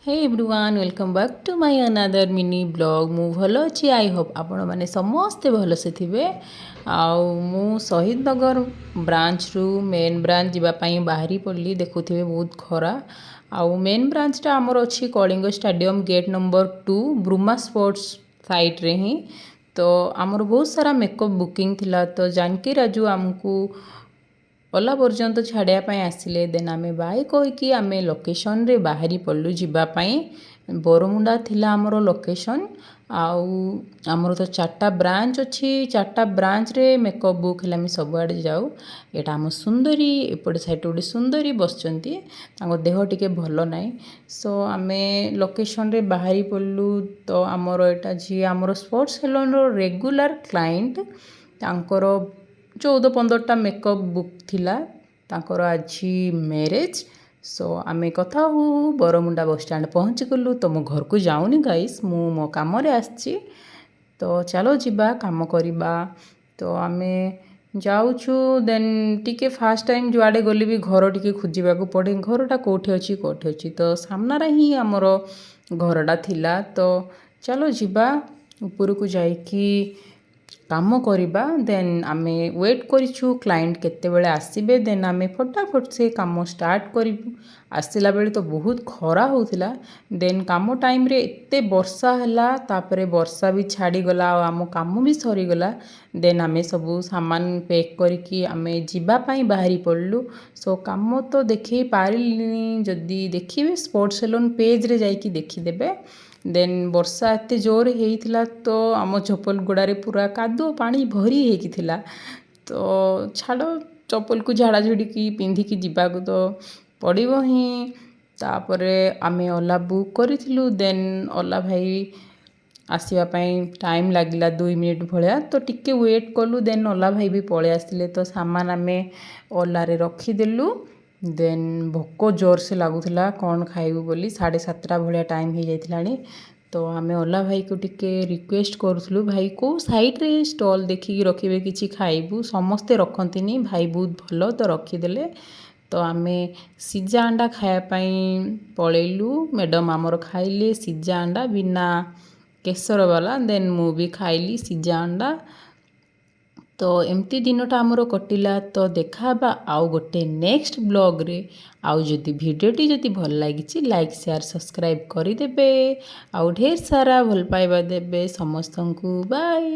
Hey everyone welcome back to my another mini blog मु भल अच्छी आई होप आपण मैंने समस्ते भलसे थे मु शहीद नगर ब्रांच रु मेन ब्रांच जावाई बाहरी पड़ी देखुवे बहुत खरा आउ मेन ब्रांचटा आमर अच्छी कलिंग स्टेडियम गेट नंबर 2 ब्रुमा स्पोर्ट्स साइट रे ही तो आमर बहुत सारा मेकअप बुकिंग थिला तो जानकी राजू आमको ओला पर्यंत छाड़ापी आसिले देन आम बाय कहीकि आम लोकेशन रे बाहरी पड़लु जीवाई बरमुंडा थिला आमर लोकेशन आमर तो 4टा ब्रांच अच्छी 4टा ब्रांच रे मेकअप बुक है सब आड़े जाऊ यहाँ आम सुंदरी एपटे साइड गोटे सुंदरी बसचंती देह टिके भल ना सो आम लोकेशन रे बाहरी पड़लु तो आमर यहाँ जी आमर स्पोर्ट्स सेलून रेगुलर क्लाइंट तांकर 14-15टा मेकअप बुक थिला तांकर आज मैरेज सो आमे कथा हु बरमुंडा बस स्टैंड पहुँची गलु तो मो घर को जाऊनी गाइस मु मो काम रे आछि तो चलो जीवा काम करिबा तो आमे जाऊछु देन टिके फास्ट टाइम जुआड़े गली भी घर टिके खोजिबा को पड़े घरटा कोठी अछि तो सामना रे ही हमर घरटा थिला तो चलो जीवा ऊपर को जाइकी काम करिबा देन आमे वेट करिछु क्लाइंट केते बेले आसीबे देन आमे फटाफट से काम स्टार्ट करिबु आसिला बेले तो बहुत खरा होतिला देन काम टाइम रे एते वर्षा हला तापरे वर्षा भी छाड़ी गला आ आम काम भी सरी गला देन आमे सब सामान पैक करके आमे जीवा पई बाहरी पड़लु सो काम तो देखि पारिलिनी जदी देखिबे स्पोर्ट्स सेलून पेज रे जाईकी देखि देबे देन वर्षा एते जोर होइथिला तो आम चप्पल गुड़ारे पूरा कादो पानी भरी होइकी थिला तो छाड़ चप्पल को झाड़ा झुड़ी पिंधिकी जीवाको तो पड़िबो ही तापरे आमे ओला बुक करिथिलु देन ओला भाई आसवा टाइम लगिला 2 मिनिट भलिया तो टिके वेट कलु देन ओला भाई भी पळे आसिले तो सामान आमे ओला रे रखीदेलु देन भोक जोर से लगुला कौन खाइबू बोली 7:30 भाया टाइम हो जाइलानी तो आमे ओला भाई को टिके रिक्वेस्ट करूँ भाई को साइड रे स्टॉल देखिकी रखिए किसी खाइबू समस्ते रखती भाई बहुत भल तो रखीदे तो आमे सिजा अंडा खायापाई पलैलु मैडम आमर खाइले सिजा अंडा बिना केसर वाला देन मु भी खाइली सिजा अंडा तो एमती दिनटा आमर कटिला तो देखा आउ गोटे नेक्स्ट ब्लॉग रे आउ जदि भिडियोटी जदि भल लगी लाइक शेयर सब्सक्राइब करदेवे आउ ढेर सारा भल पाइबा देबे समस्त को बाय।